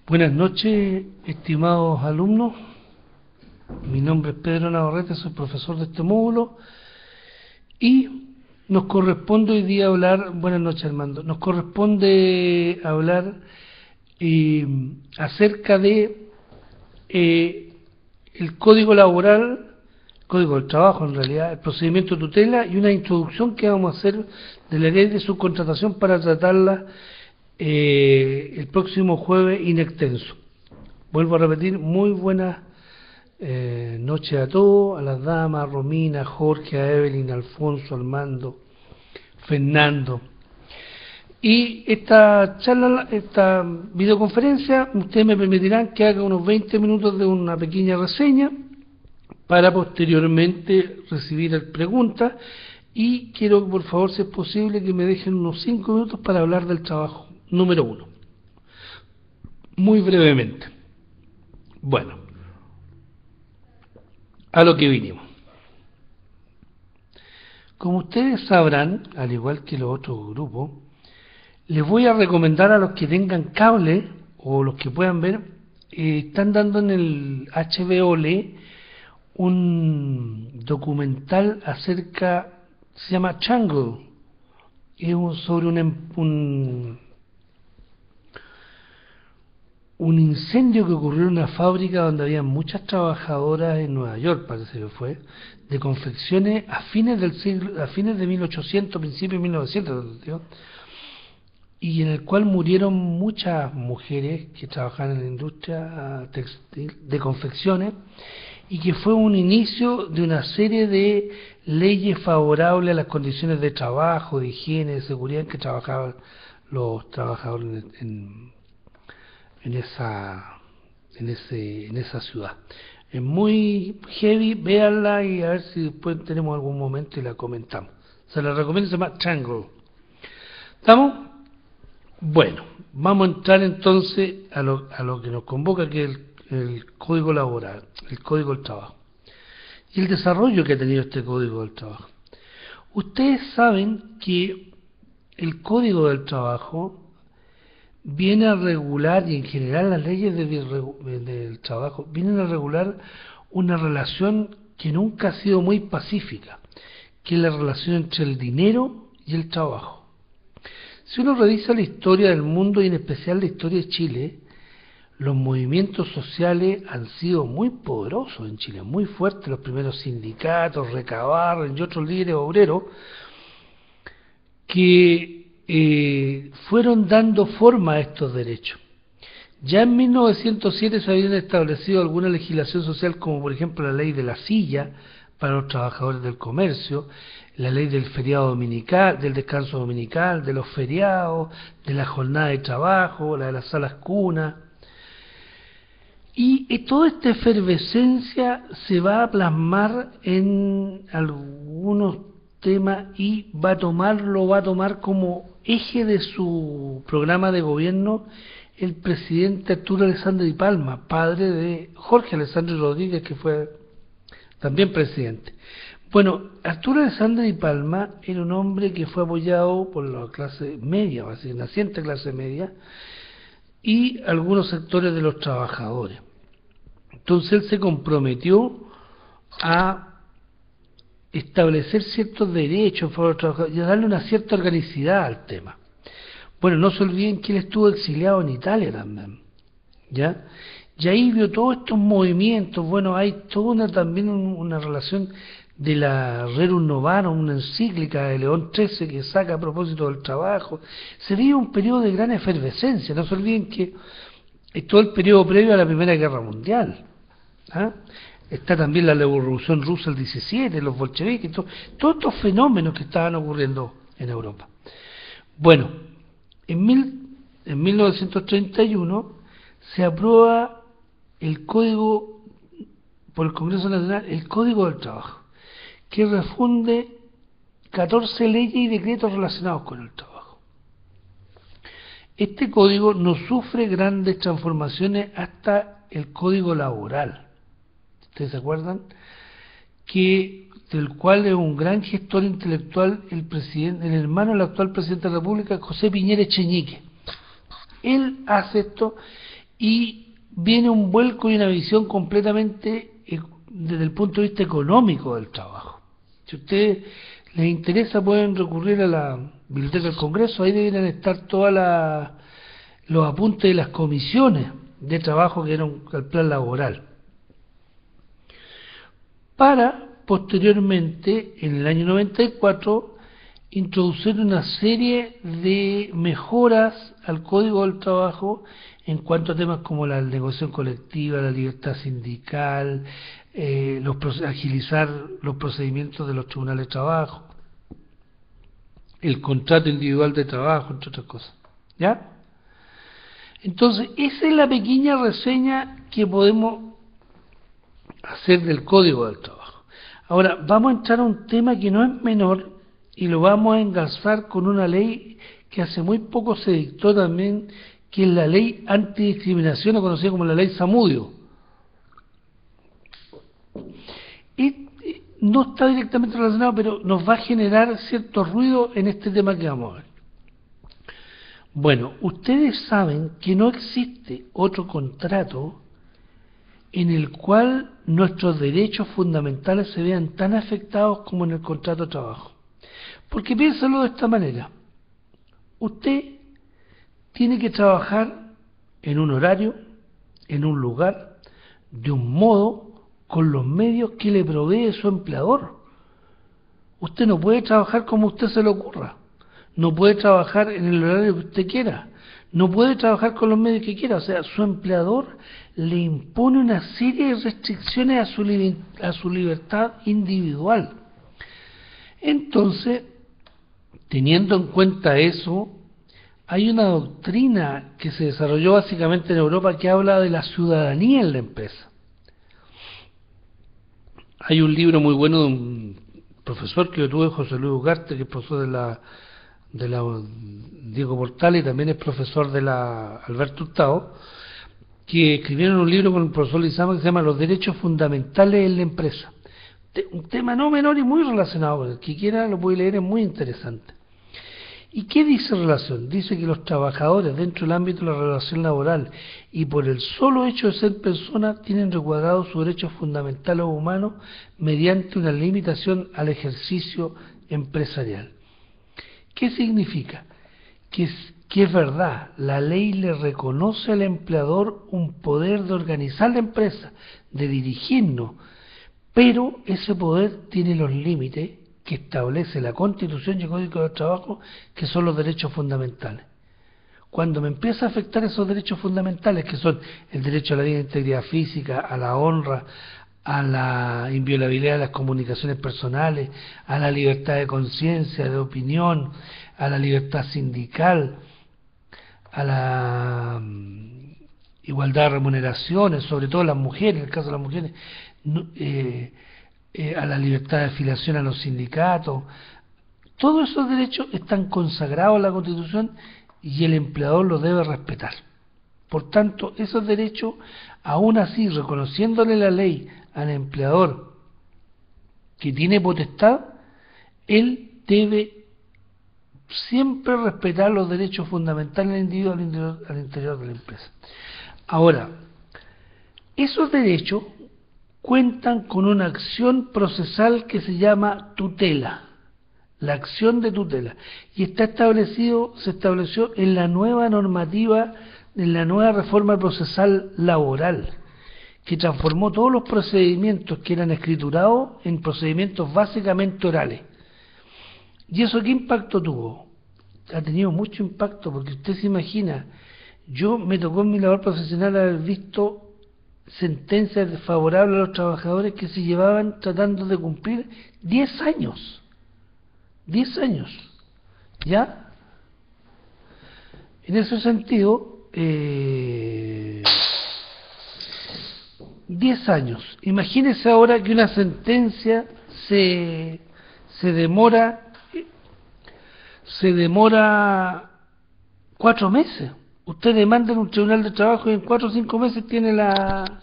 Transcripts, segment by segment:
Buenas noches, estimados alumnos. Mi nombre es Pedro Navarrete, soy profesor de este módulo y nos corresponde hoy día hablar, buenas noches Armando, nos corresponde hablar acerca de el código laboral, código del trabajo en realidad, el procedimiento de tutela y una introducción que vamos a hacer de la ley de subcontratación para tratarla el próximo jueves in extenso. Vuelvo a repetir, muy buenas noches a todos, a las damas, a Romina, a Jorge, a Evelyn, a Alfonso, a Armando, Fernando. Y esta charla, esta videoconferencia, ustedes me permitirán que haga unos 20 minutos de una pequeña reseña para posteriormente recibir preguntas, y quiero que por favor, si es posible, que me dejen unos 5 minutos para hablar del trabajo número 1, muy brevemente. Bueno, a lo que vinimos. Como ustedes sabrán, al igual que los otros grupos, les voy a recomendar a los que tengan cable o los que puedan ver, están dando en el HBO un documental acerca, se llama Jungle, es sobre un incendio que ocurrió en una fábrica donde había muchas trabajadoras en Nueva York, parece que fue, de confecciones a fines de 1800, principios de 1900, y en el cual murieron muchas mujeres que trabajaban en la industria textil de confecciones, y que fue un inicio de una serie de leyes favorables a las condiciones de trabajo, de higiene, de seguridad en que trabajaban los trabajadores en esa ciudad. Es muy heavy, véanla y a ver si después tenemos algún momento y la comentamos. Se la recomiendo, se llama Triangle. ¿Estamos? Bueno, vamos a entrar entonces a lo que nos convoca, que es el código laboral, el código del trabajo y el desarrollo que ha tenido este código del trabajo. Ustedes saben que el código del trabajo viene a regular, y en general las leyes del trabajo vienen a regular una relación que nunca ha sido muy pacífica, que es la relación entre el dinero y el trabajo. Si uno revisa la historia del mundo y en especial la historia de Chile, los movimientos sociales han sido muy poderosos en Chile, muy fuertes, los primeros sindicatos, Recabarren y otros líderes obreros que fueron dando forma a estos derechos. Ya en 1907 se habían establecido alguna legislación social, como por ejemplo la ley de la silla para los trabajadores del comercio, la ley del feriado dominical, del descanso dominical, de los feriados, de la jornada de trabajo, la de las salas cunas. Y toda esta efervescencia se va a plasmar en algunos temas y lo va a tomar como eje de su programa de gobierno el presidente Arturo Alessandri Di Palma, padre de Jorge Alessandri Rodríguez, que fue también presidente. Bueno, Arturo Alessandri Di Palma era un hombre que fue apoyado por la clase media, naciente clase media, y algunos sectores de los trabajadores. Entonces él se comprometió a establecer ciertos derechos en favor de los trabajadores y a darle una cierta organicidad al tema. Bueno, no se olviden que él estuvo exiliado en Italia también, ¿ya? Y ahí vio todos estos movimientos. Bueno, hay toda también una relación de la Rerum Novarum, una encíclica de León XIII que saca a propósito del trabajo. Se vive un periodo de gran efervescencia. No se olviden que es todo el periodo previo a la Primera Guerra Mundial. Está también la Revolución Rusa del 17, los bolcheviques, todos estos fenómenos que estaban ocurriendo en Europa. Bueno, en 1931 se aprueba el Código, por el Congreso Nacional, el Código del Trabajo, que refunde 14 leyes y decretos relacionados con el trabajo. Este código no sufre grandes transformaciones hasta el Código Laboral. ¿Ustedes se acuerdan? Que del cual es un gran gestor intelectual el hermano del actual presidente de la República, José Piñera Echeñique. Él hace esto y viene un vuelco y una visión completamente desde el punto de vista económico del trabajo. Si a ustedes les interesa, pueden recurrir a la Biblioteca del Congreso, ahí deberían estar todos los apuntes de las comisiones de trabajo que dieron al plan laboral. Para posteriormente, en el año 94, introducir una serie de mejoras al Código del Trabajo en cuanto a temas como la negociación colectiva, la libertad sindical, agilizar los procedimientos de los tribunales de trabajo, el contrato individual de trabajo, entre otras cosas. ¿Ya? Entonces, esa es la pequeña reseña que podemos hacer del Código del Trabajo. Ahora, vamos a entrar a un tema que no es menor y lo vamos a engarzar con una ley que hace muy poco se dictó también, que es la ley antidiscriminación, conocida como la ley Zamudio. Y no está directamente relacionado, pero nos va a generar cierto ruido en este tema que vamos a ver. Bueno, ustedes saben que no existe otro contrato en el cual nuestros derechos fundamentales se vean tan afectados como en el contrato de trabajo. Porque piénsalo de esta manera. Usted tiene que trabajar en un horario, en un lugar, de un modo, con los medios que le provee su empleador. Usted no puede trabajar como a usted se le ocurra. No puede trabajar en el horario que usted quiera. No puede trabajar con los medios que quiera. O sea, su empleador le impone una serie de restricciones a su libertad individual. Entonces, teniendo en cuenta eso, hay una doctrina que se desarrolló básicamente en Europa que habla de la ciudadanía en la empresa. Hay un libro muy bueno de un profesor que yo tuve, José Luis Ugarte, que es profesor de la Diego Portales y también es profesor de la Alberto Hurtado, que escribieron un libro con el profesor Lizama que se llama Los derechos fundamentales en la empresa. Un tema no menor y muy relacionado con el que quiera lo puede leer, es muy interesante. ¿Y qué dice relación? Dice que los trabajadores dentro del ámbito de la relación laboral y por el solo hecho de ser personas tienen recuadrados sus derechos fundamentales humanos mediante una limitación al ejercicio empresarial. ¿Qué significa? Que es verdad, la ley le reconoce al empleador un poder de organizar la empresa, de dirigirnos, pero ese poder tiene los límites que establece la Constitución y el Código del Trabajo, que son los derechos fundamentales. Cuando me empieza a afectar esos derechos fundamentales, que son el derecho a la vida e integridad física, a la honra, a la inviolabilidad de las comunicaciones personales, a la libertad de conciencia, de opinión, a la libertad sindical, a la igualdad de remuneraciones, sobre todo las mujeres, en el caso de las mujeres, a la libertad de afiliación a los sindicatos. Todos esos derechos están consagrados en la Constitución y el empleador los debe respetar. Por tanto, esos derechos, aún así, reconociéndole la ley al empleador que tiene potestad, él debe siempre respetar los derechos fundamentales del individuo al interior de la empresa. Ahora, esos derechos cuentan con una acción procesal que se llama tutela, la acción de tutela, y se estableció en la nueva normativa, en la nueva reforma procesal laboral, que transformó todos los procedimientos que eran escriturados en procedimientos básicamente orales. ¿Y eso qué impacto tuvo? Ha tenido mucho impacto, porque usted se imagina, yo me tocó en mi labor profesional haber visto sentencias desfavorables a los trabajadores que se llevaban tratando de cumplir 10 años. 10 años. ¿Ya? En ese sentido, 10 años. Imagínese ahora que una sentencia se demora 4 meses. Usted demanda en un tribunal de trabajo y en 4 o 5 meses tiene la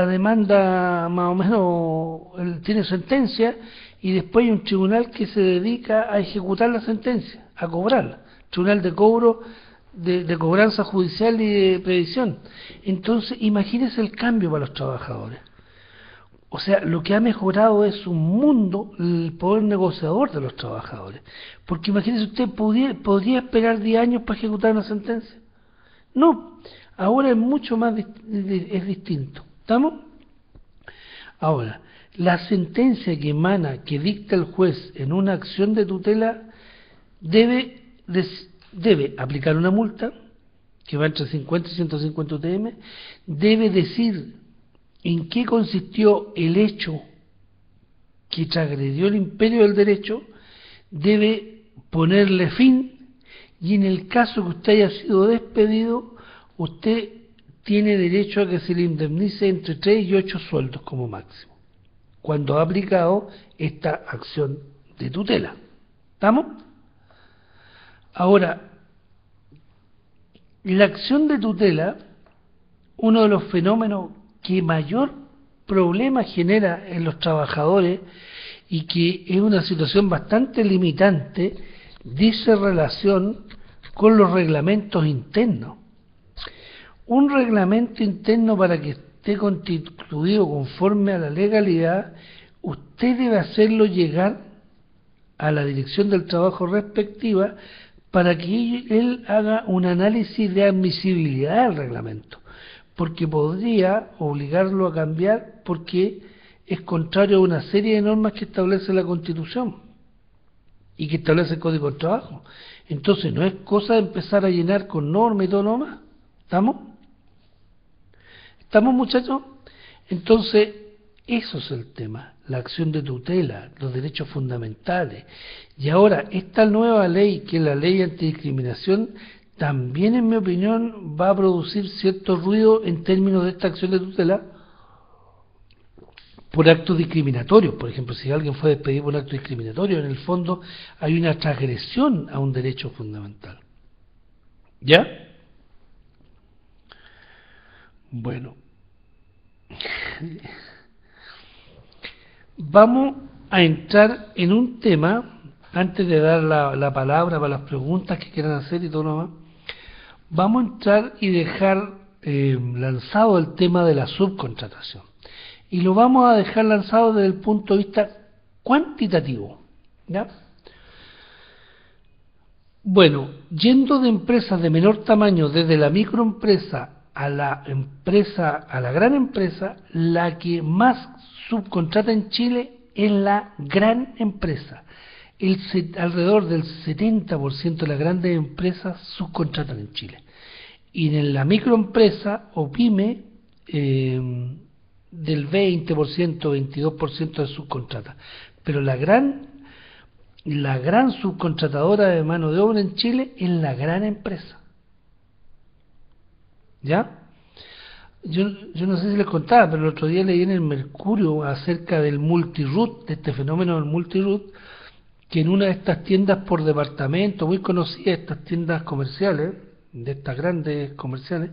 demanda más o menos, tiene sentencia, y después hay un tribunal que se dedica a ejecutar la sentencia, a cobrarla, tribunal de cobro, de cobranza judicial y de previsión. Entonces, imagínese el cambio para los trabajadores. O sea, lo que ha mejorado es un mundo el poder negociador de los trabajadores. Porque imagínese usted, ¿podría esperar 10 años para ejecutar una sentencia? No, ahora es mucho más es distinto. ¿Estamos? Ahora, la sentencia que emana, que dicta el juez en una acción de tutela, debe aplicar una multa, que va entre 50 y 150 UTM, debe decir en qué consistió el hecho que transgredió el imperio del derecho, debe ponerle fin, y en el caso que usted haya sido despedido, usted tiene derecho a que se le indemnice entre 3 y 8 sueldos como máximo, cuando ha aplicado esta acción de tutela. ¿Estamos? Ahora, la acción de tutela, uno de los fenómenos que mayor problema genera en los trabajadores y que es una situación bastante limitante, dice relación con los reglamentos internos. Un reglamento interno, para que esté constituido conforme a la legalidad, usted debe hacerlo llegar a la dirección del trabajo respectiva para que él haga un análisis de admisibilidad del reglamento, porque podría obligarlo a cambiar porque es contrario a una serie de normas que establece la Constitución y que establece el Código del Trabajo. Entonces no es cosa de empezar a llenar con normas y todo lo demás. ¿Estamos? ¿Estamos, muchachos? Entonces, eso es el tema, la acción de tutela, los derechos fundamentales. Y ahora, esta nueva ley, que es la ley antidiscriminación, también, en mi opinión, va a producir cierto ruido en términos de esta acción de tutela por actos discriminatorios. Por ejemplo, si alguien fue despedido por un acto discriminatorio, en el fondo hay una transgresión a un derecho fundamental. ¿Ya? Bueno, vamos a entrar en un tema, antes de dar la palabra para las preguntas que quieran hacer y todo lo demás. Vamos a entrar y dejar lanzado el tema de la subcontratación. Y lo vamos a dejar lanzado desde el punto de vista cuantitativo. ¿Ya? Bueno, yendo de empresas de menor tamaño, desde la microempresa a la gran empresa, la que más subcontrata en Chile es la gran empresa. Alrededor del 70% de las grandes empresas subcontratan en Chile. Y en la microempresa o pyme, del 20%, 22% de subcontrata. Pero la gran subcontratadora de mano de obra en Chile es la gran empresa. ¿Ya? Yo no sé si les contaba, pero el otro día leí en el Mercurio acerca del multiroot, de este fenómeno del multiroot, que en una de estas tiendas por departamento, muy conocidas, estas tiendas comerciales, de estas grandes comerciales,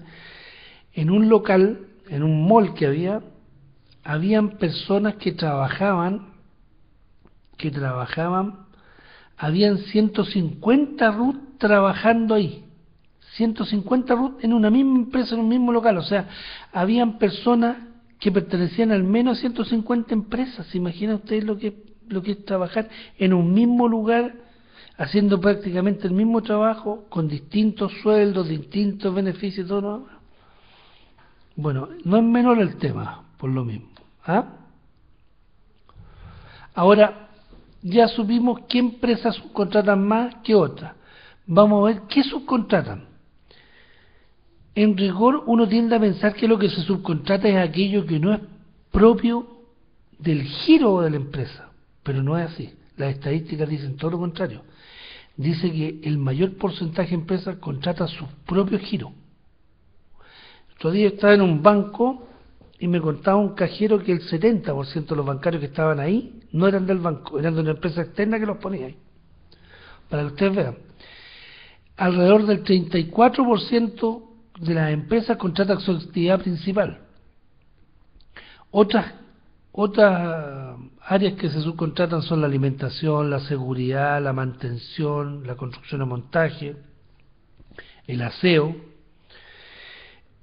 en un local, en un mall que habían personas que trabajaban, habían 150 RUT trabajando ahí. 150 RUT en una misma empresa, en un mismo local. O sea, habían personas que pertenecían al menos a 150 empresas. ¿Se imaginan ustedes lo que es trabajar en un mismo lugar, haciendo prácticamente el mismo trabajo, con distintos sueldos, distintos beneficios y todo lo demás? Bueno, no es menor el tema, por lo mismo. ¿Ah? Ahora, ya supimos qué empresas subcontratan más que otras. Vamos a ver qué subcontratan. En rigor, uno tiende a pensar que lo que se subcontrata es aquello que no es propio del giro de la empresa, pero no es así. Las estadísticas dicen todo lo contrario. Dice que el mayor porcentaje de empresas contrata su propio giro. Todavía estaba en un banco y me contaba un cajero que el 70% de los bancarios que estaban ahí no eran del banco, eran de una empresa externa que los ponía ahí. Para que ustedes vean, alrededor del 34% de las empresas contratan su actividad principal. Otras Otras áreas que se subcontratan son la alimentación, la seguridad, la mantención, la construcción y montaje, el aseo,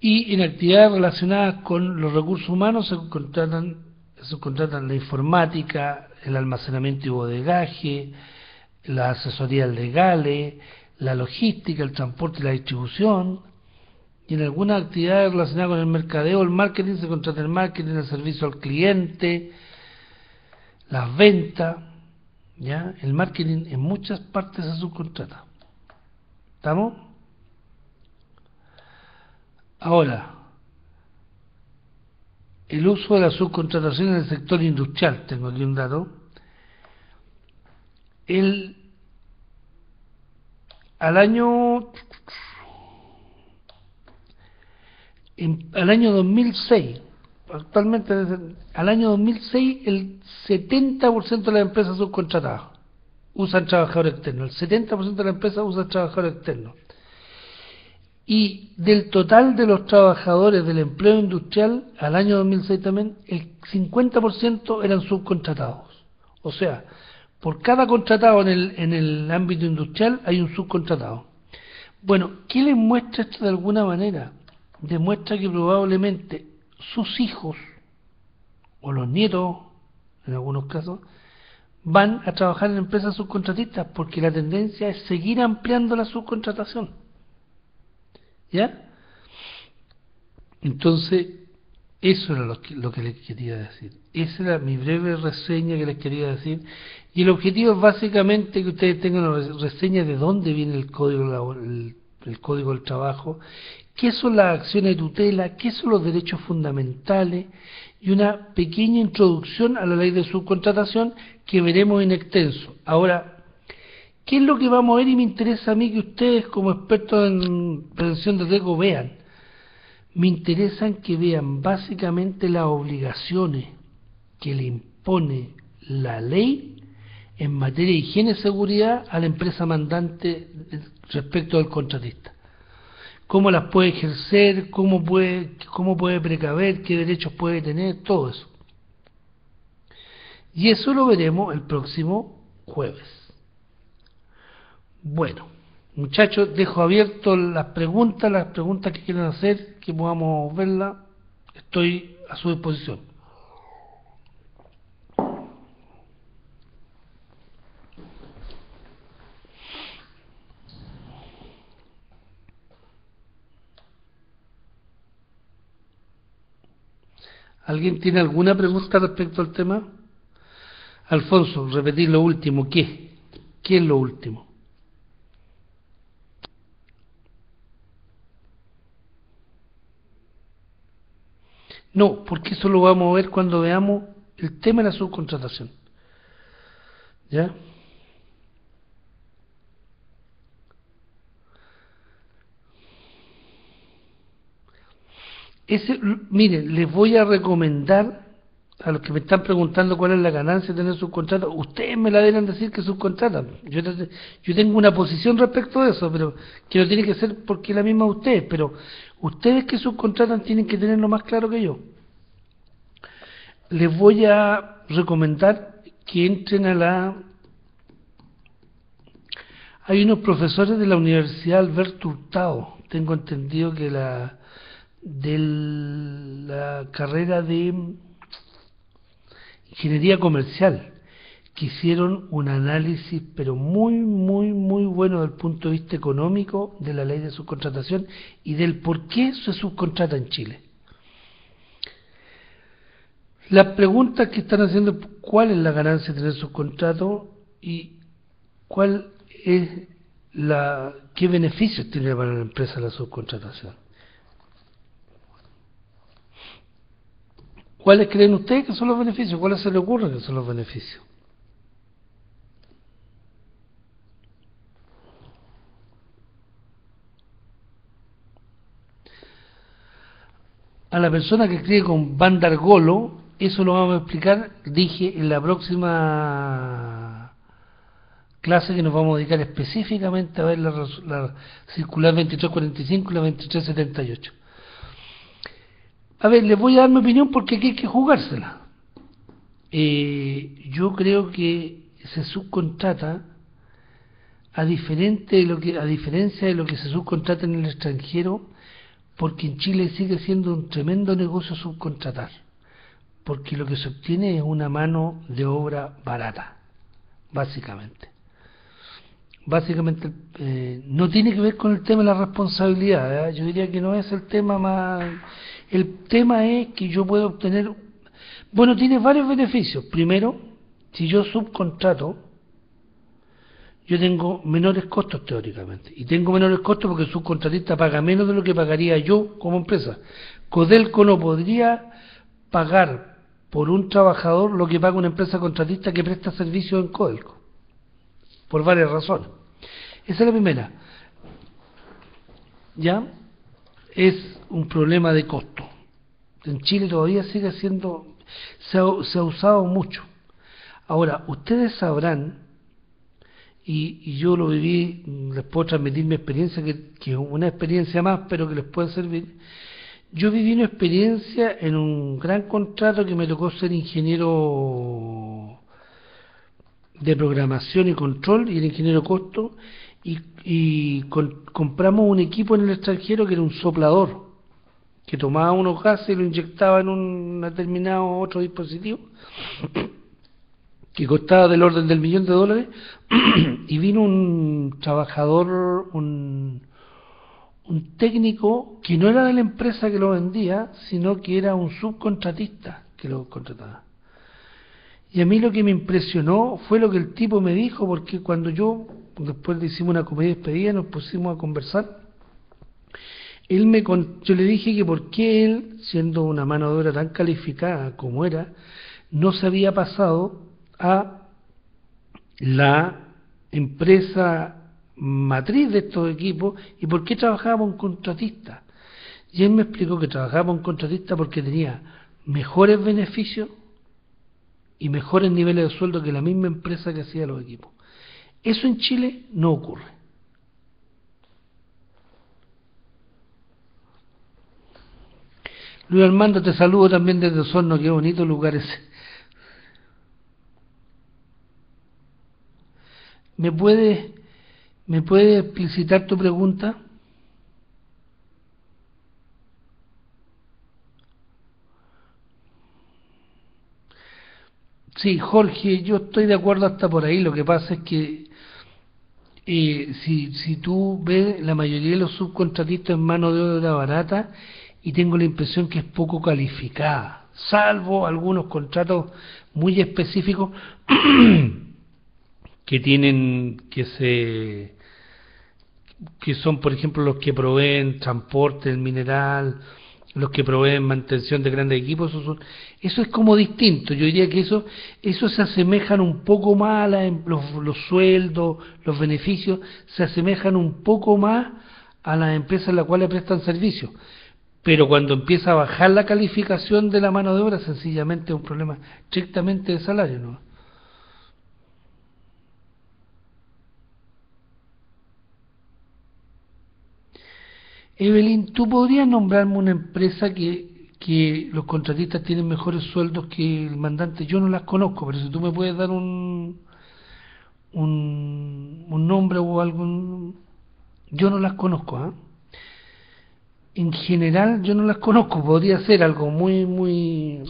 y en actividades relacionadas con los recursos humanos se subcontratan la informática, el almacenamiento y bodegaje, las asesorías legales, la logística, el transporte y la distribución, y en algunas actividades relacionadas con el mercadeo, el marketing, se contrata el marketing, el servicio al cliente, las ventas, ¿ya? El marketing en muchas partes se subcontrata. ¿Estamos? Ahora, el uso de la subcontratación en el sector industrial, tengo aquí un dato. Al año 2006, actualmente al año 2006 el 70% de las empresas subcontratadas usan trabajadores externos, el 70% de las empresas usan trabajadores externos. Y del total de los trabajadores del empleo industrial, al año 2006 también, el 50% eran subcontratados. O sea, por cada contratado en el ámbito industrial hay un subcontratado. Bueno, ¿qué les muestra esto de alguna manera? Demuestra que probablemente sus hijos, o los nietos, en algunos casos, van a trabajar en empresas subcontratistas, porque la tendencia es seguir ampliando la subcontratación. ¿Ya? Entonces, eso era lo que les quería decir. Esa era mi breve reseña que les quería decir. Y el objetivo es básicamente que ustedes tengan una reseña de dónde viene el código el código del trabajo, qué son las acciones de tutela, qué son los derechos fundamentales, y una pequeña introducción a la ley de subcontratación que veremos en extenso. Ahora, ¿qué es lo que vamos a ver? Y me interesa a mí que ustedes, como expertos en prevención de riesgo, vean. Me interesan que vean básicamente las obligaciones que le impone la ley en materia de higiene y seguridad a la empresa mandante respecto al contratista. Cómo las puede ejercer, cómo puede precaver, qué derechos puede tener, todo eso. Y eso lo veremos el próximo jueves. Bueno, muchachos, dejo abierto las preguntas que quieran hacer, que podamos verlas. Estoy a su disposición. ¿Alguien tiene alguna pregunta respecto al tema? Alfonso, repetir lo último. ¿Qué? ¿Qué es lo último? No, porque eso lo vamos a ver cuando veamos el tema de la subcontratación. ¿Ya? Miren, les voy a recomendar a los que me están preguntando cuál es la ganancia de tener subcontrato. Ustedes me la deben decir que subcontratan. Yo tengo una posición respecto de eso, pero que no tiene que ser porque es la misma de ustedes, pero ustedes que subcontratan tienen que tenerlo más claro que yo. Les voy a recomendar que entren Hay unos profesores de la Universidad Alberto Hurtado, tengo entendido que de la carrera de Ingeniería Comercial, que hicieron un análisis pero muy, muy, muy bueno desde el punto de vista económico de la ley de subcontratación y del por qué se subcontrata en Chile. Las preguntas que están haciendo, ¿cuál es la ganancia de tener subcontrato y qué beneficios tiene para la empresa la subcontratación? ¿Cuáles creen ustedes que son los beneficios? ¿Cuáles se les ocurre que son los beneficios? A la persona que escribe con Bandargolo, eso lo vamos a explicar, dije, en la próxima clase, que nos vamos a dedicar específicamente a ver la circular 2345 y la 2378. A ver, les voy a dar mi opinión porque aquí hay que jugársela. yo creo que se subcontrata a diferencia de lo que se subcontrata en el extranjero, porque en Chile sigue siendo un tremendo negocio subcontratar, porque lo que se obtiene es una mano de obra barata, básicamente. Básicamente no tiene que ver con el tema de la responsabilidad, ¿eh? Yo diría que no es el tema más. El tema es que yo puedo obtener, bueno, tiene varios beneficios. Primero, si yo subcontrato, yo tengo menores costos teóricamente, y tengo menores costos porque el subcontratista paga menos de lo que pagaría yo como empresa. Codelco no podría pagar por un trabajador lo que paga una empresa contratista que presta servicios en Codelco, por varias razones. Esa es la primera. Ya es un problema de costo. En Chile todavía sigue siendo, se ha usado mucho. Ahora, ustedes sabrán, y yo lo viví, les puedo transmitir mi experiencia, que es una experiencia más, pero que les puede servir. Yo viví una experiencia en un gran contrato que me tocó ser ingeniero de programación y control, y el ingeniero costo, compramos un equipo en el extranjero que era un soplador, que tomaba unos gases y lo inyectaba en un determinado otro dispositivo, que costaba del orden del $1.000.000, y vino un trabajador, un técnico que no era de la empresa que lo vendía, sino que era un subcontratista que lo contrataba. Y a mí lo que me impresionó fue lo que el tipo me dijo, porque cuando después le hicimos una comedia despedida, nos pusimos a conversar, yo le dije que por qué él, siendo una mano de obra tan calificada como era, no se había pasado a la empresa matriz de estos equipos y por qué trabajábamos en contratista. Y él me explicó que trabajábamos en contratista porque tenía mejores beneficios y mejores niveles de sueldo que la misma empresa que hacía los equipos. Eso en Chile no ocurre. Luis Armando, te saludo también desde Osorno, qué bonito lugar ese. ¿Me puedes explicitar tu pregunta? Sí, Jorge, yo estoy de acuerdo hasta por ahí. Lo que pasa es que si tú ves, la mayoría de los subcontratistas en mano de obra barata, y tengo la impresión que es poco calificada, salvo algunos contratos muy específicos que tienen que son, por ejemplo, los que proveen transporte del mineral, los que proveen mantención de grandes equipos. Eso es como distinto. Yo diría que eso se asemejan un poco más a los sueldos, los beneficios, se asemejan un poco más a las empresas en las cuales prestan servicios. Pero cuando empieza a bajar la calificación de la mano de obra, sencillamente es un problema estrictamente de salario, ¿no? Evelyn, ¿tú podrías nombrarme una empresa que los contratistas tienen mejores sueldos que el mandante? Yo no las conozco, pero si tú me puedes dar un nombre o algún. Yo no las conozco, ¿ah? En general yo no las conozco, podría ser algo muy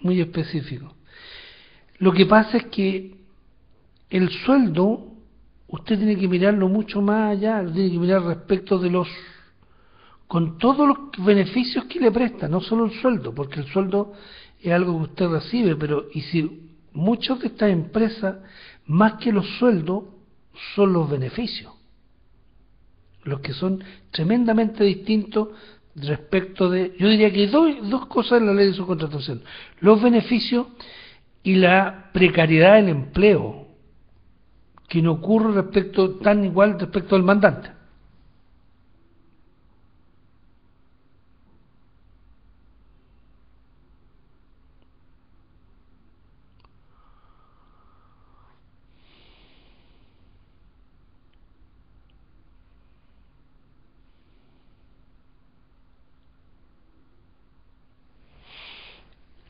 específico. Lo que pasa es que el sueldo, usted tiene que mirarlo mucho más allá, lo tiene que mirar respecto de con todos los beneficios que le presta, no solo el sueldo, porque el sueldo es algo que usted recibe, pero y si muchas de estas empresas, más que los sueldos, son los beneficios, los que son tremendamente distintos respecto de, yo diría que hay dos cosas en la ley de subcontratación: los beneficios y la precariedad del empleo, que no ocurre tan igual respecto al mandante.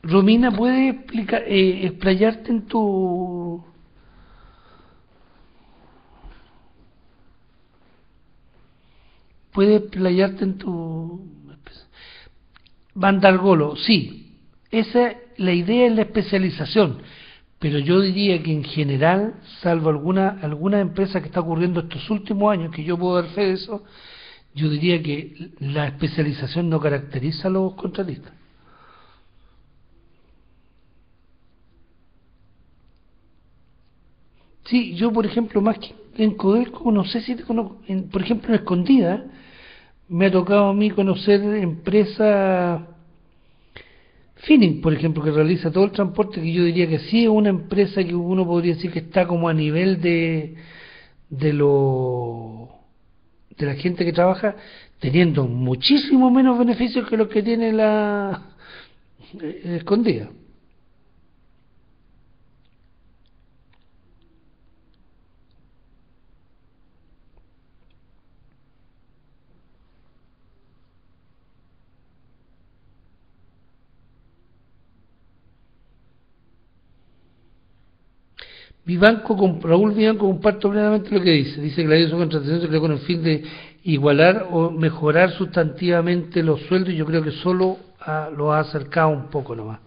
Romina, ¿puedes explayarte en tu... ¿Puedes explayarte en tu... Bandargolo? Sí, esa, la idea es la especialización, pero yo diría que en general, salvo alguna empresa que está ocurriendo estos últimos años, que yo puedo dar fe de eso, yo diría que la especialización no caracteriza a los contratistas. Sí, yo por ejemplo, más que en Codelco, no sé si te conozco, por ejemplo en Escondida, me ha tocado a mí conocer empresas, Finning, por ejemplo, que realiza todo el transporte, que yo diría que sí es una empresa que uno podría decir que está como a nivel de lo de la gente que trabaja, teniendo muchísimo menos beneficios que los que tiene la Escondida. Raúl Vivanco comparto plenamente lo que dice. Dice que la ley de subcontratación se creó con el fin de igualar o mejorar sustantivamente los sueldos y yo creo que solo lo ha acercado un poco nomás.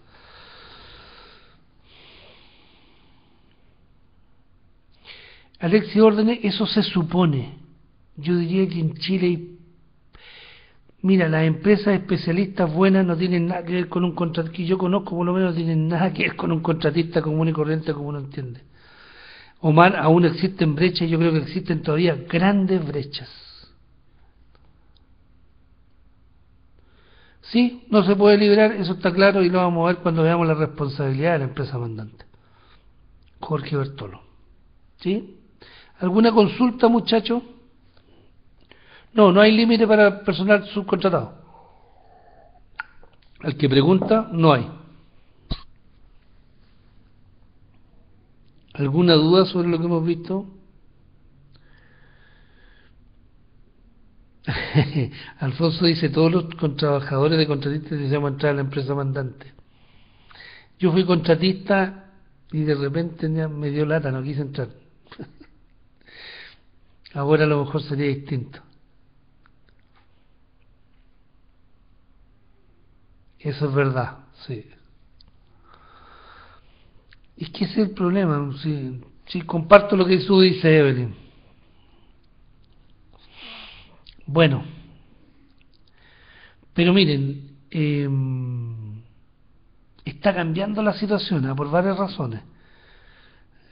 Alexis Órdenes, eso se supone. Yo diría que en Chile, mira, las empresas especialistas buenas no tienen nada que ver con un contratista, que yo conozco por lo menos no tienen nada que ver con un contratista común y corriente como uno entiende. Omar, aún existen brechas, yo creo que existen todavía grandes brechas. Sí, no se puede liberar, eso está claro y lo vamos a ver cuando veamos la responsabilidad de la empresa mandante. Jorge Bertolo. ¿Sí? ¿Alguna consulta, muchachos? No, no hay límite para personal subcontratado. Al que pregunta, no hay. ¿Alguna duda sobre lo que hemos visto? Alfonso dice, todos los trabajadores de contratistas deseamos entrar a la empresa mandante. Yo fui contratista y de repente me dio lata, no quise entrar. Ahora a lo mejor sería distinto. Eso es verdad, sí. Es que ese es el problema, sí, sí comparto lo que dice Evelyn. Bueno, pero miren, está cambiando la situación por varias razones.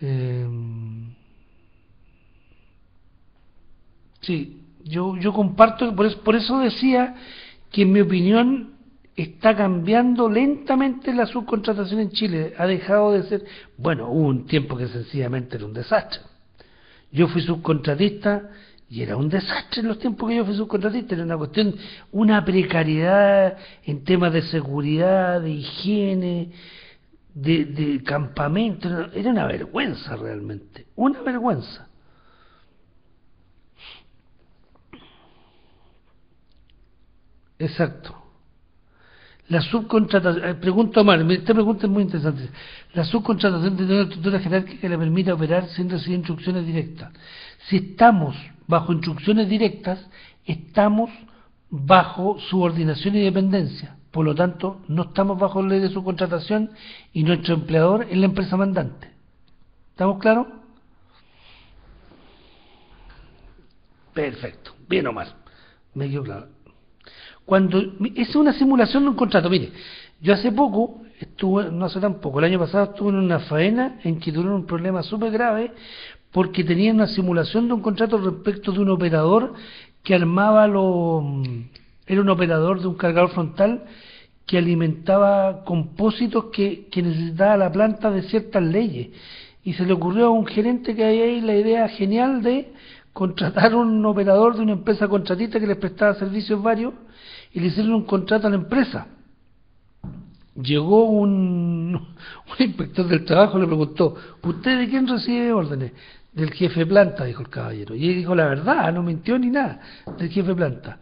Eh, sí, yo comparto, por eso decía que en mi opinión está cambiando lentamente la subcontratación en Chile. Ha dejado de ser, bueno, hubo un tiempo que sencillamente era un desastre. Yo fui subcontratista y era un desastre en los tiempos que yo fui subcontratista, era una cuestión, una precariedad en temas de seguridad, de higiene, de campamento, era una vergüenza realmente, una vergüenza. Exacto. La subcontratación, pregunto mal, esta pregunta es muy interesante. La subcontratación tiene una estructura jerárquica que le permite operar sin recibir instrucciones directas. Si estamos bajo instrucciones directas, estamos bajo subordinación y dependencia. Por lo tanto, no estamos bajo la ley de subcontratación y nuestro empleador es la empresa mandante. ¿Estamos claros? Perfecto, bien o mal. Me quedó claro. Es una simulación de un contrato. Mire, yo hace poco estuve, no hace tan poco, el año pasado estuve en una faena en que tuvieron un problema súper grave porque tenían una simulación de un contrato respecto de un operador que armaba era un operador de un cargador frontal que alimentaba compósitos que necesitaba la planta de ciertas leyes. Y se le ocurrió a un gerente que hay ahí la idea genial de contratar un operador de una empresa contratista que les prestaba servicios varios y le hicieron un contrato a la empresa. Llegó un inspector del trabajo y le preguntó, ¿usted de quién recibe órdenes? Del jefe de planta, dijo el caballero. Y él dijo la verdad, no mintió ni nada, del jefe de planta.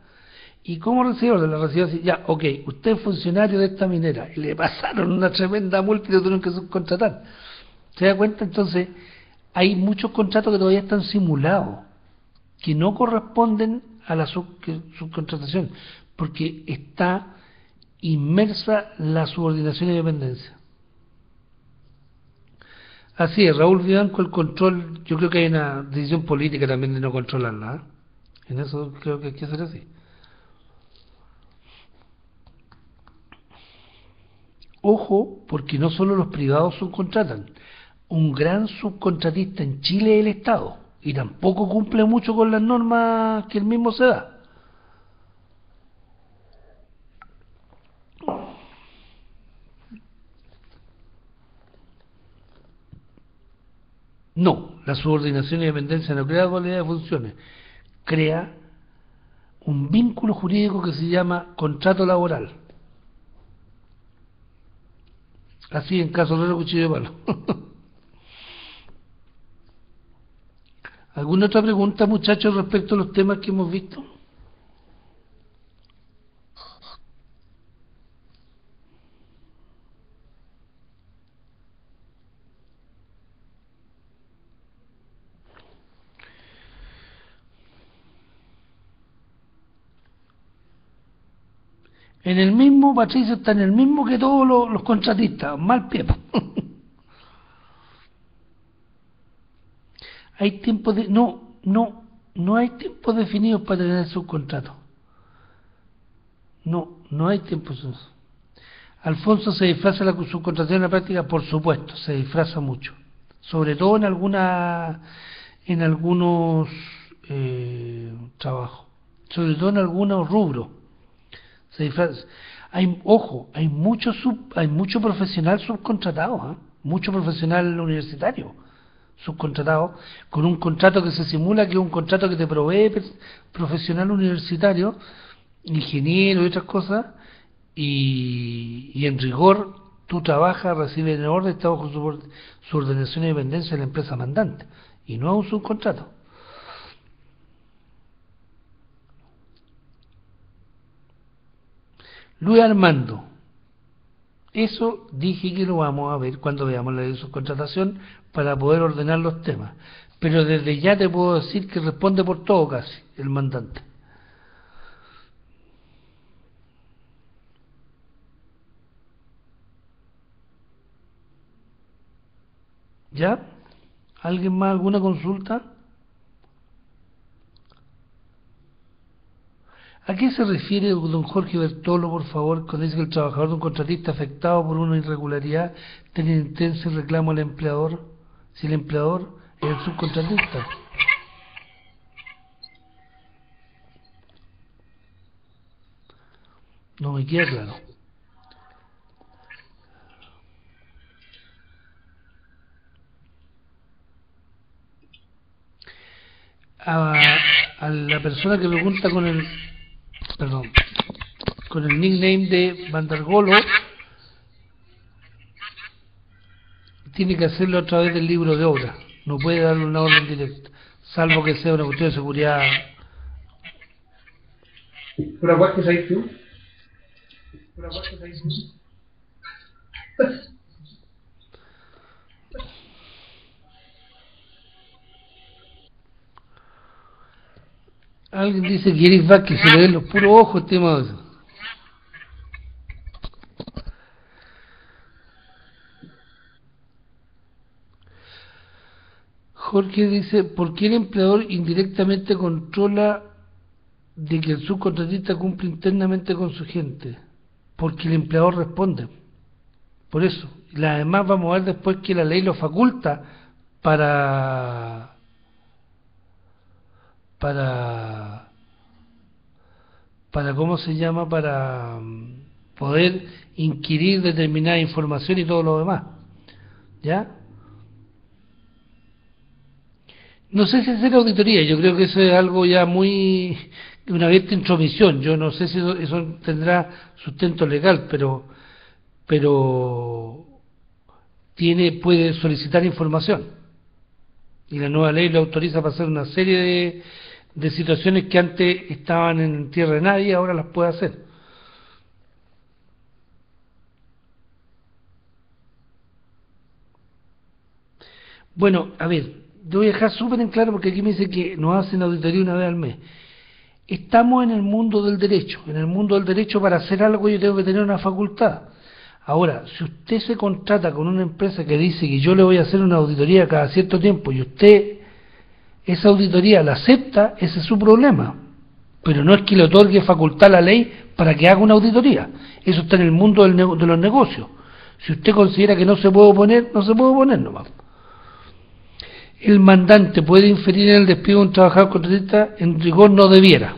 ¿Y cómo recibió? La recibió así, ya, ok, usted es funcionario de esta minera, y le pasaron una tremenda multa y lo tuvieron que subcontratar. ¿Se da cuenta? Entonces, hay muchos contratos que todavía están simulados, que no corresponden a la subcontratación, porque está inmersa la subordinación y dependencia. Así es, Raúl Vivanco, el control, yo creo que hay una decisión política también de no controlarla, ¿eh? En eso creo que hay que hacer así. Ojo, porque no solo los privados subcontratan, un gran subcontratista en Chile es el Estado, y tampoco cumple mucho con las normas que él mismo se da. No, la subordinación y dependencia no crea dualidad de funciones, crea un vínculo jurídico que se llama contrato laboral. Así en caso de cuchillo de palo. ¿Alguna otra pregunta, muchachos, respecto a los temas que hemos visto? En el mismo, Patricio, está en el mismo que todos los contratistas, mal pie. Hay tiempos de, no hay tiempos definidos para tener subcontrato. No hay tiempos. Alfonso, ¿se disfraza la subcontratación en la práctica? Por supuesto, se disfraza mucho. Sobre todo en algunos trabajos. Sobre todo en algunos rubros. Se disfraza. Hay mucho profesional subcontratado, ¿eh? Mucho profesional universitario subcontratado, con un contrato que se simula que es un contrato que te provee profesional universitario, ingeniero y otras cosas, y en rigor tú trabajas, recibes en orden, estás bajo su ordenación y dependencia de la empresa mandante, y no es un subcontrato. Luis Armando, eso dije que lo vamos a ver cuando veamos la ley de subcontratación para poder ordenar los temas. Pero desde ya te puedo decir que responde por todo casi el mandante. ¿Ya? ¿Alguien más? ¿Alguna consulta? ¿A qué se refiere don Jorge Bertolo, por favor, cuando dice que el trabajador de un contratista afectado por una irregularidad tiene intenso reclamo al empleador, si el empleador es el subcontratista? No me queda claro. A la persona que pregunta con el nickname de Vandargolo, tiene que hacerlo a través del libro de obra, no puede darle una orden directa, salvo que sea una cuestión de seguridad. Una guay que sabes tú. Alguien dice que Eric Vázquez se le ven los puros ojos, estimado. Jorge dice, ¿por qué el empleador indirectamente controla de que el subcontratista cumple internamente con su gente? Porque el empleador responde. Por eso. Y además vamos a ver después que la ley lo faculta para para ¿cómo se llama? Para poder inquirir determinada información y todo lo demás. ¿Ya? No sé si hacer auditoría, yo creo que eso es algo ya muy, una abierta intromisión. Yo no sé si eso tendrá sustento legal, pero puede solicitar información, y la nueva ley lo autoriza para hacer una serie de situaciones que antes estaban en tierra de nadie, ahora las puede hacer. Bueno, a ver, yo voy a dejar súper en claro porque aquí me dice que nos hacen auditoría una vez al mes. Estamos en el mundo del derecho. En el mundo del derecho, para hacer algo yo tengo que tener una facultad. Ahora, si usted se contrata con una empresa que dice que yo le voy a hacer una auditoría cada cierto tiempo y usted esa auditoría la acepta, ese es su problema. Pero no es que le otorgue facultad a la ley para que haga una auditoría. Eso está en el mundo de los negocios. Si usted considera que no se puede oponer, no se puede oponer nomás. El mandante puede inferir en el despido de un trabajador contratista, en rigor no debiera.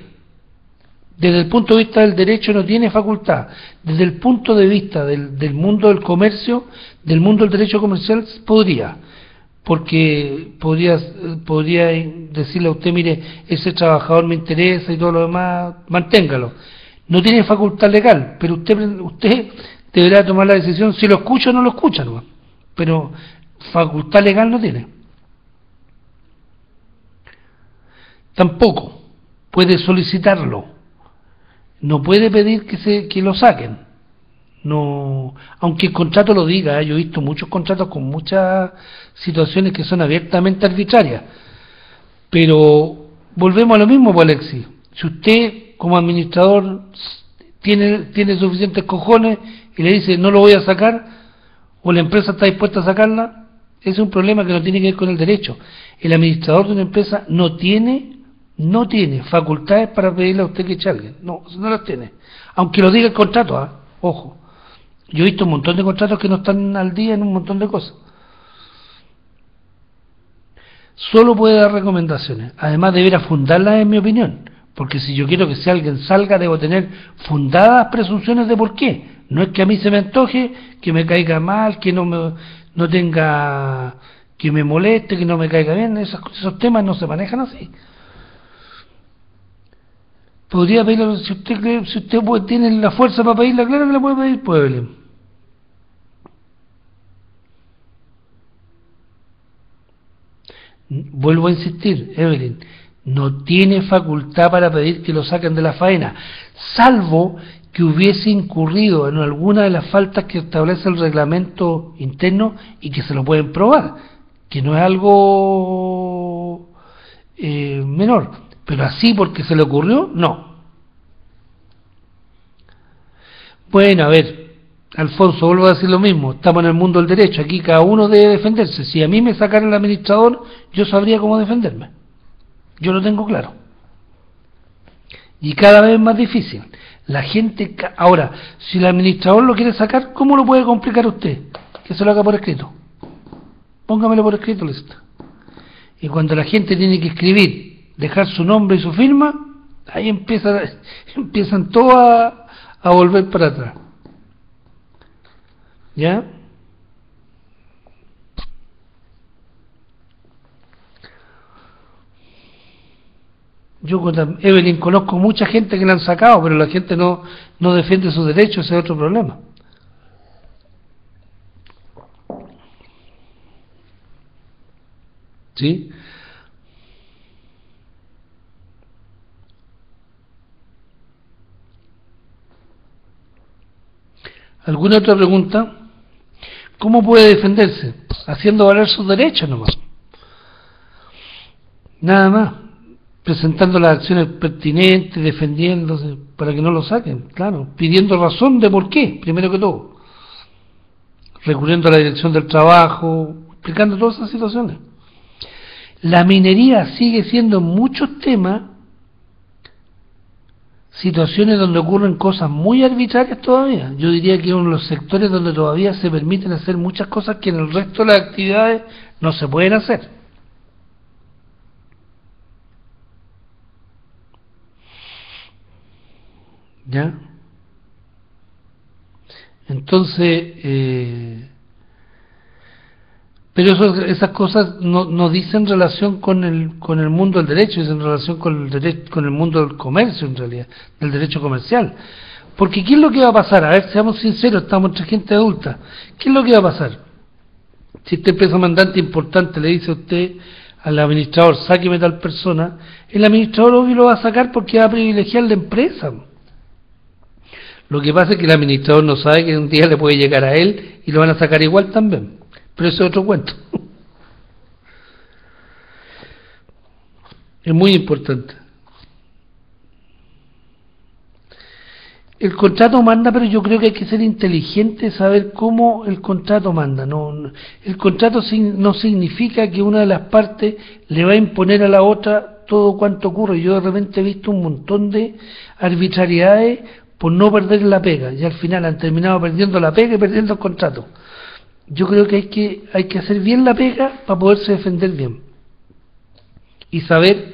Desde el punto de vista del derecho no tiene facultad. Desde el punto de vista del mundo del comercio, del mundo del derecho comercial, podría. Porque podría decirle a usted, mire, ese trabajador me interesa y todo lo demás, manténgalo. No tiene facultad legal, pero usted deberá tomar la decisión si lo escucha o no lo escucha, ¿no? Pero facultad legal no tiene. Tampoco puede solicitarlo, no puede pedir que lo saquen, no, aunque el contrato lo diga. Yo he visto muchos contratos con muchas situaciones que son abiertamente arbitrarias, pero volvemos a lo mismo, pues, Alexis. Si usted como administrador tiene suficientes cojones y le dice no lo voy a sacar, o la empresa está dispuesta a sacarla, ese es un problema que no tiene que ver con el derecho. El administrador de una empresa no tiene facultades para pedirle a usted que eche a alguien. No las tiene. Aunque lo diga el contrato, ojo. Yo he visto un montón de contratos que no están al día en un montón de cosas. Solo puede dar recomendaciones. Además deberá fundarlas, en mi opinión. Porque si yo quiero que si alguien salga, debo tener fundadas presunciones de por qué. No es que a mí se me antoje, que me caiga mal, que no tenga, que me moleste, que no me caiga bien. Esos temas no se manejan así. Podría pedirlo, si usted tiene la fuerza para pedirla, claro que la puede pedir, puede. Vuelvo a insistir, Evelyn, no tiene facultad para pedir que lo saquen de la faena, salvo que hubiese incurrido en alguna de las faltas que establece el reglamento interno y que se lo pueden probar, que no es algo menor, pero así porque se le ocurrió, no. Bueno, a ver, Alfonso, vuelvo a decir lo mismo, estamos en el mundo del derecho, aquí cada uno debe defenderse. Si a mí me sacaran el administrador, yo sabría cómo defenderme, yo lo tengo claro, y cada vez más difícil. La gente, ahora, si el administrador lo quiere sacar, ¿cómo lo puede complicar usted? Que se lo haga por escrito, póngamelo por escrito, listo. Y cuando la gente tiene que escribir, dejar su nombre y su firma, ahí empiezan todos a volver para atrás. ¿Ya? Yo, Evelyn, conozco mucha gente que la han sacado, pero la gente no defiende sus derechos, ese es otro problema. ¿Sí? ¿Alguna otra pregunta? ¿Cómo puede defenderse? Haciendo valer sus derechos nomás. Nada más. Presentando las acciones pertinentes, defendiéndose, para que no lo saquen, claro. Pidiendo razón de por qué, primero que todo. Recurriendo a la dirección del trabajo, explicando todas esas situaciones. La minería sigue siendo en muchos temas situaciones donde ocurren cosas muy arbitrarias todavía. Yo diría que es uno de los sectores donde todavía se permiten hacer muchas cosas que en el resto de las actividades no se pueden hacer. ¿Ya? Entonces, pero esas cosas no dicen relación con el mundo del derecho, dicen relación con el mundo del comercio, en realidad, del derecho comercial. Porque ¿qué es lo que va a pasar? A ver, seamos sinceros, estamos entre gente adulta. ¿Qué es lo que va a pasar? Si esta empresa mandante importante le dice a usted, al administrador, sáqueme tal persona, el administrador obvio lo va a sacar porque va a privilegiar la empresa. Lo que pasa es que el administrador no sabe que un día le puede llegar a él y lo van a sacar igual también. Pero eso es otro cuento. Es muy importante. El contrato manda, pero yo creo que hay que ser inteligente, saber cómo el contrato manda. El contrato no significa que una de las partes le va a imponer a la otra todo cuanto ocurre. Yo de repente he visto un montón de arbitrariedades por no perder la pega, y al final han terminado perdiendo la pega y perdiendo el contrato. Yo creo que hay que hacer bien la pega para poderse defender bien. Y saber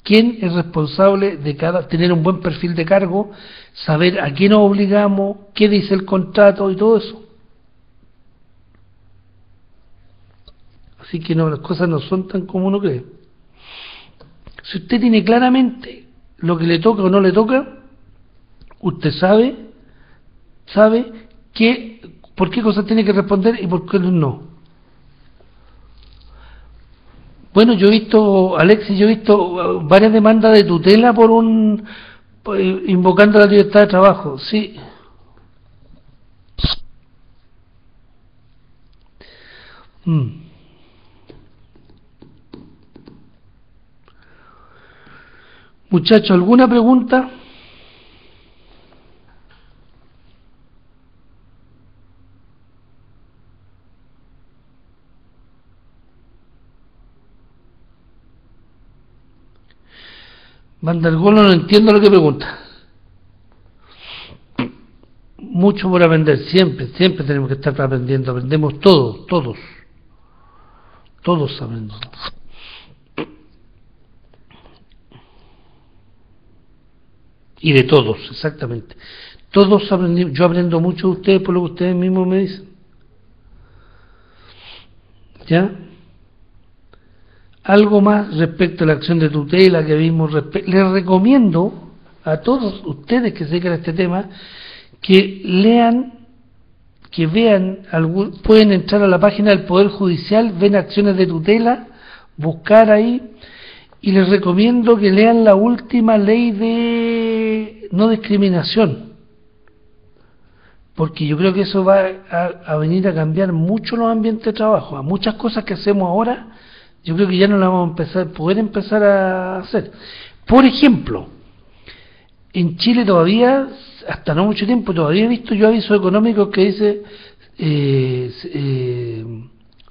quién es responsable de tener un buen perfil de cargo, saber a qué nos obligamos, qué dice el contrato y todo eso. Así que no, las cosas no son tan como uno cree. Si usted tiene claramente lo que le toca o no le toca, usted sabe por qué cosas tiene que responder y por qué no. Bueno, yo he visto, Alexis, varias demandas de tutela por invocando la libertad de trabajo, sí. Muchachos, ¿alguna pregunta? Mandargolo, no entiendo lo que pregunta. Mucho por aprender, siempre tenemos que estar aprendiendo, aprendemos todos aprendemos. Y de todos, exactamente. Todos aprendimos, yo aprendo mucho de ustedes por lo que ustedes mismos me dicen. ¿Ya? Algo más respecto a la acción de tutela que vimos. Les recomiendo a todos ustedes que se dedican a este tema que lean, que vean, pueden entrar a la página del Poder Judicial, ven acciones de tutela, buscar ahí, y les recomiendo que lean la última ley de no discriminación, porque yo creo que eso va a venir a cambiar mucho los ambientes de trabajo. A muchas cosas que hacemos ahora yo creo que ya no la vamos a poder empezar a hacer. Por ejemplo, en Chile todavía, hasta no mucho tiempo, todavía he visto yo avisos económicos que dice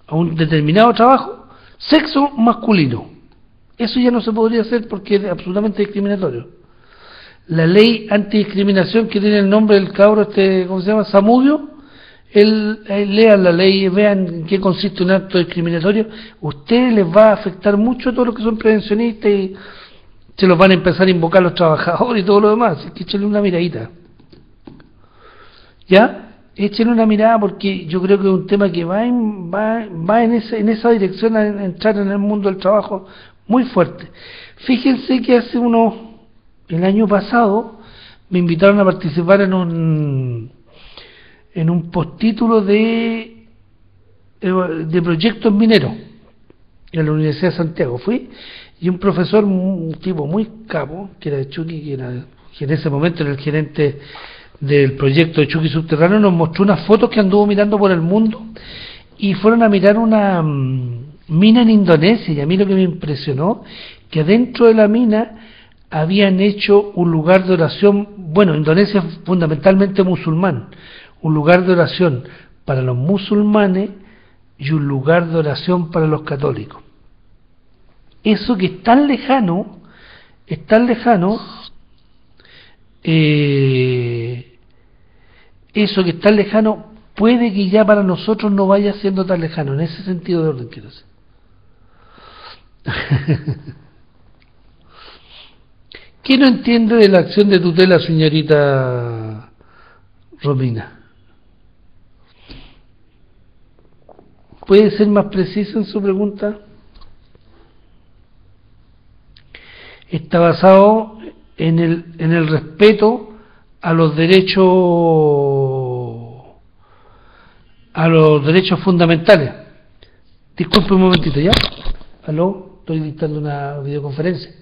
a un determinado trabajo, sexo masculino. Eso ya no se podría hacer porque es absolutamente discriminatorio. La ley antidiscriminación que tiene el nombre del cabro, ¿cómo se llama? Zamudio. Lean la ley, vean en qué consiste un acto discriminatorio. Ustedes les va a afectar mucho a todos los que son prevencionistas y se los van a empezar a invocar los trabajadores y todo lo demás. Así que échenle una miradita. ¿Ya? Échenle una mirada porque yo creo que es un tema que va en esa dirección a entrar en el mundo del trabajo muy fuerte. Fíjense que el año pasado me invitaron a participar en un postítulo de proyectos mineros en la Universidad de Santiago. Fui y un profesor, un tipo muy capo, que era de Chucky, que en ese momento era el gerente del proyecto de Chucky Subterráneo, nos mostró unas fotos que anduvo mirando por el mundo y fueron a mirar una mina en Indonesia. Y a mí lo que me impresionó, que dentro de la mina habían hecho un lugar de oración. Bueno, Indonesia es fundamentalmente musulmán, un lugar de oración para los musulmanes y un lugar de oración para los católicos. Eso que es tan lejano, puede que ya para nosotros no vaya siendo tan lejano, en ese sentido de orden quiero decir. ¿Qué no entiende de la acción de tutela, señorita Romina? ¿Puede ser más preciso en su pregunta? Está basado en el respeto a los derechos fundamentales. Disculpe un momentito, ¿ya? Aló, estoy dictando una videoconferencia.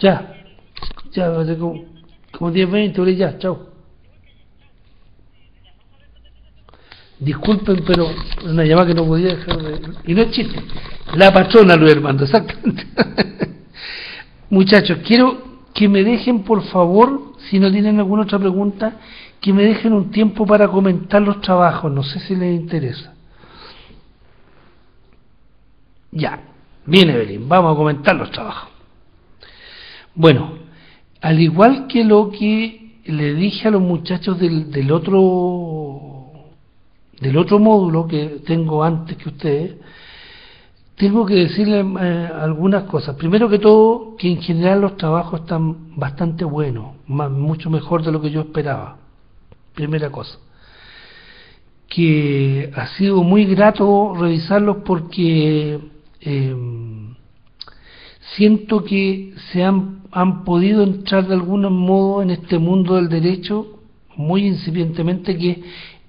Ya, como 10, 20, ya, chao. Disculpen, pero una llamada que no podía dejar de... Y no es chiste. La patrona, Luis Armando, exactamente. Muchachos, quiero que me dejen, por favor, si no tienen alguna otra pregunta, que me dejen un tiempo para comentar los trabajos. No sé si les interesa. Ya, bien, Evelyn, vamos a comentar los trabajos. Bueno, al igual que lo que le dije a los muchachos del otro módulo que tengo antes que ustedes, tengo que decirles algunas cosas. Primero que todo, que en general los trabajos están bastante buenos, mucho mejor de lo que yo esperaba. Primera cosa. Que ha sido muy grato revisarlos porque siento que se han podido entrar de algún modo en este mundo del derecho, muy incipientemente, que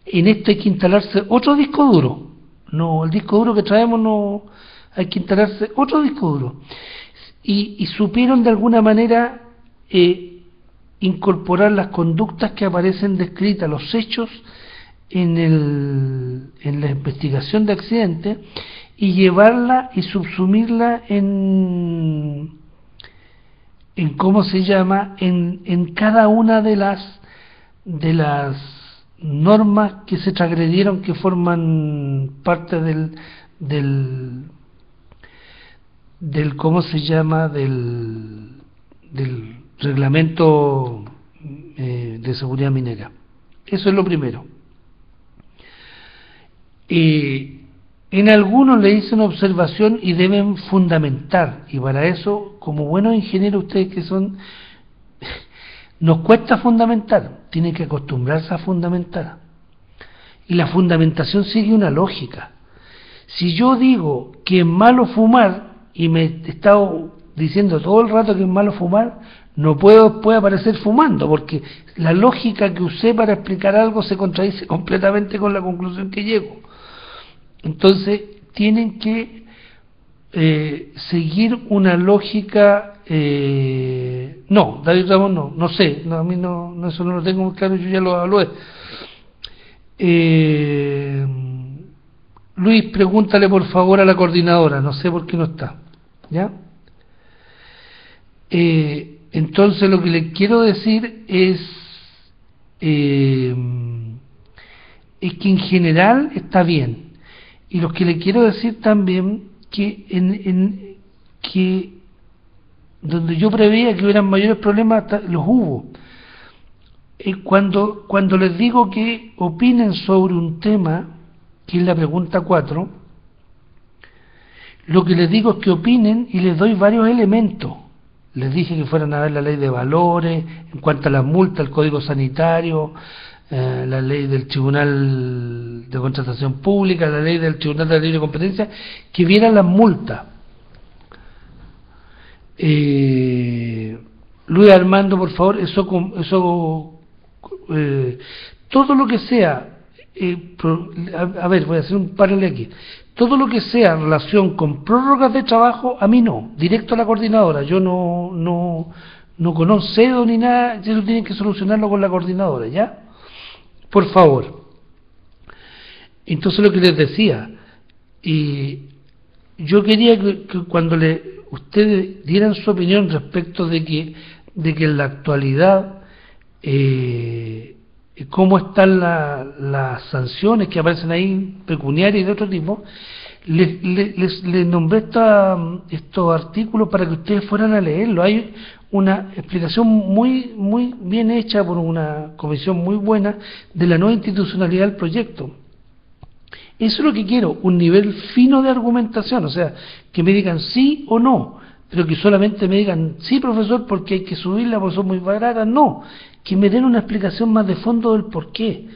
en esto hay que instalarse otro disco duro. No, el disco duro que traemos no, hay que instalarse otro disco duro. Y supieron de alguna manera incorporar las conductas que aparecen descritas, los hechos en la investigación de accidentes, y llevarla y subsumirla en cómo se llama, en cada una de las normas que se transgredieron, que forman parte del cómo se llama, del reglamento de seguridad minera. Eso es lo primero. En algunos le hice una observación y deben fundamentar, y para eso, como buenos ingenieros ustedes que son, nos cuesta fundamentar, tienen que acostumbrarse a fundamentar. Y la fundamentación sigue una lógica. Si yo digo que es malo fumar, y me he estado diciendo todo el rato que es malo fumar, no puedo después aparecer fumando, porque la lógica que usé para explicar algo se contradice completamente con la conclusión que llego. Entonces tienen que seguir una lógica. No, David Ramos no sé, a mí no, eso no lo tengo muy claro, yo ya lo hablé. Luis, pregúntale por favor a la coordinadora, no sé por qué no está, ¿ya? Entonces lo que le quiero decir es que en general está bien. Y lo que le quiero decir también, que que donde yo preveía que hubieran mayores problemas, los hubo. Cuando les digo que opinen sobre un tema, que es la pregunta 4, lo que les digo es que opinen y les doy varios elementos. Les dije que fueran a ver la ley de valores, en cuanto a las multas, el código sanitario, la ley del Tribunal de Contratación Pública, la ley del Tribunal de la Libre Competencia, que vieran las multas. Luis Armando, por favor, todo lo que sea, a ver, voy a hacer un paralelo aquí. Todo lo que sea en relación con prórrogas de trabajo, a mí no, directo a la coordinadora. Yo no concedo ni nada, ellos tienen que solucionarlo con la coordinadora, ¿ya? Por favor. Entonces lo que les decía, y yo quería que cuando ustedes dieran su opinión respecto de que en la actualidad cómo están las sanciones que aparecen ahí, pecuniarias y de otro tipo, les nombré estos artículos para que ustedes fueran a leerlo. Hay una explicación muy bien hecha por una comisión muy buena de la nueva institucionalidad del proyecto. Eso es lo que quiero, un nivel fino de argumentación, o sea, que me digan sí o no, pero que solamente me digan sí, profesor, porque hay que subirla porque son muy baratas. No, que me den una explicación más de fondo del por qué.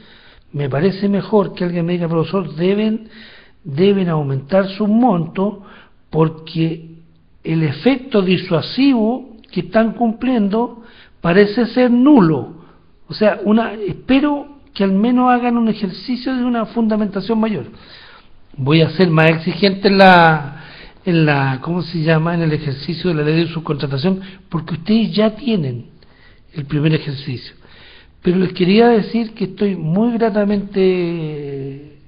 Me parece mejor que alguien me diga, profesor, deben aumentar sus montos porque el efecto disuasivo que están cumpliendo parece ser nulo. O sea, espero que al menos hagan un ejercicio de una fundamentación mayor. voy a ser más exigente en la ¿cómo se llama? En el ejercicio de la ley de subcontratación, porque ustedes ya tienen el primer ejercicio. Pero les quería decir que estoy muy gratamente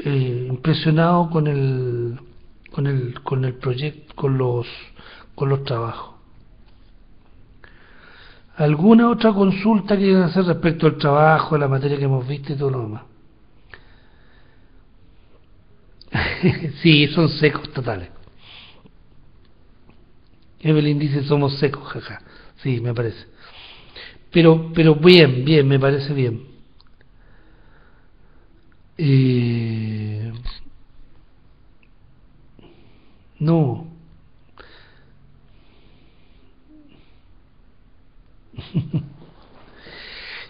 impresionado con el proyecto, con los trabajos. ¿Alguna otra consulta que quieran hacer respecto al trabajo, a la materia que hemos visto y todo lo demás? Sí, son secos totales. Evelyn dice somos secos, jaja. Sí, me parece. Pero bien, me parece bien. No.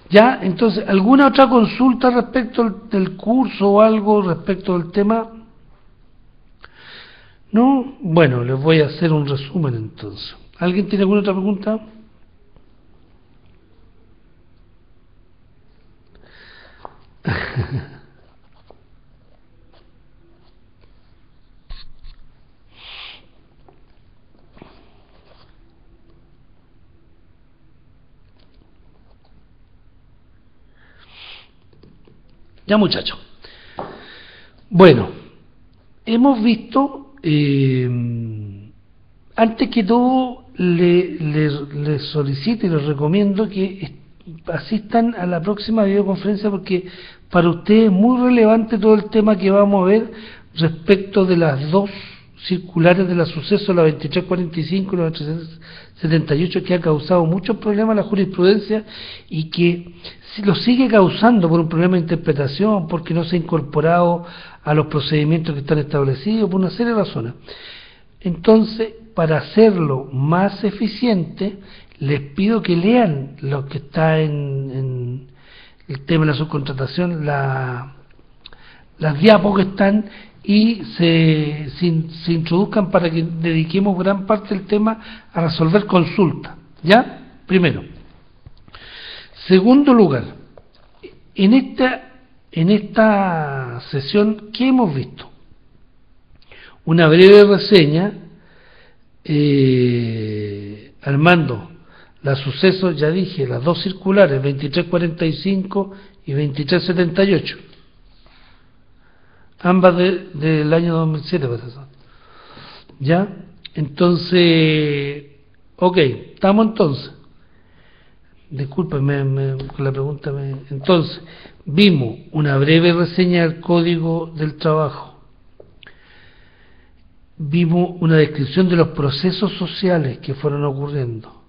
Ya, entonces, ¿alguna otra consulta respecto del curso o algo respecto del tema? No, bueno, les voy a hacer un resumen entonces. ¿Alguien tiene alguna otra pregunta? Ya, muchachos. Bueno, hemos visto, antes que todo, les solicito y les recomiendo que asistan a la próxima videoconferencia, porque para ustedes es muy relevante todo el tema que vamos a ver respecto de las dos circulares de la suceso, la 2345 y la 2378, que ha causado muchos problemas a la jurisprudencia y que lo sigue causando por un problema de interpretación, porque no se ha incorporado a los procedimientos que están establecidos, por una serie de razones. Entonces, para hacerlo más eficiente, les pido que lean lo que está en el tema de la subcontratación, las diapos que están, y se introduzcan para que dediquemos gran parte del tema a resolver consultas. ¿Ya? Primero. Segundo lugar, en esta sesión, ¿qué hemos visto? Una breve reseña, Armando, los sucesos, ya dije, las dos circulares, 2345 y 2378, ambas del año 2007, pues eso. ¿Ya? Entonces, ok, estamos entonces. Discúlpeme con la pregunta. Entonces, vimos una breve reseña del Código del Trabajo. Vimos una descripción de los procesos sociales que fueron ocurriendo,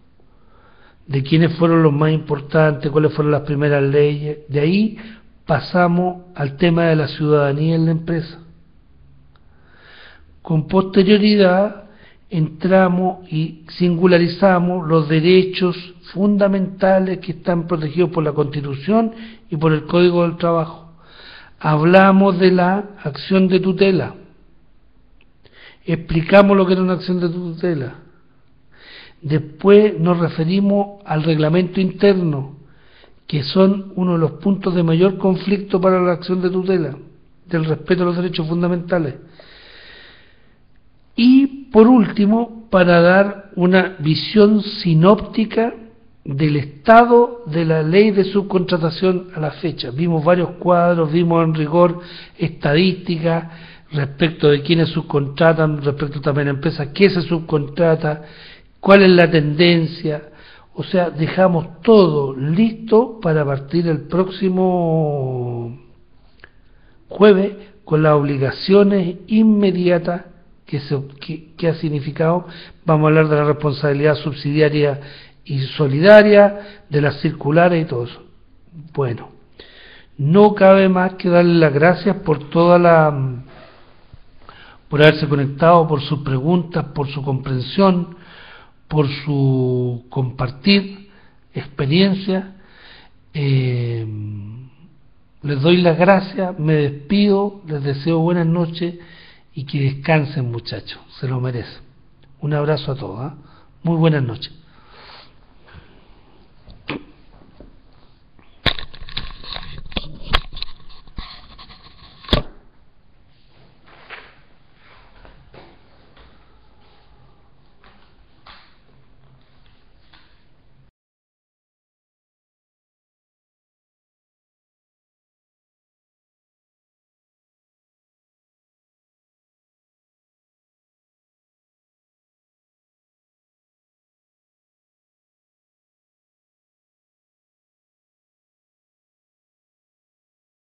de quiénes fueron los más importantes, cuáles fueron las primeras leyes. De ahí pasamos al tema de la ciudadanía en la empresa. Con posterioridad entramos y singularizamos los derechos fundamentales que están protegidos por la Constitución y por el Código del Trabajo. Hablamos de la acción de tutela, explicamos lo que era una acción de tutela. Después nos referimos al reglamento interno, que son uno de los puntos de mayor conflicto para la acción de tutela, del respeto a los derechos fundamentales. Y por último, para dar una visión sinóptica del estado de la ley de subcontratación a la fecha. Vimos varios cuadros, vimos en rigor estadísticas respecto de quiénes subcontratan, respecto también a empresas, qué se subcontrata, cuál es la tendencia. O sea, dejamos todo listo para partir el próximo jueves con las obligaciones inmediatas que ha significado. Vamos a hablar de la responsabilidad subsidiaria y solidaria, de las circulares y todo eso. Bueno, no cabe más que darle las gracias por por haberse conectado, por sus preguntas, por su comprensión, por su compartir experiencia. Les doy las gracias, me despido, les deseo buenas noches y que descansen, muchachos, se lo merecen. Un abrazo a todos, ¿eh? Muy buenas noches.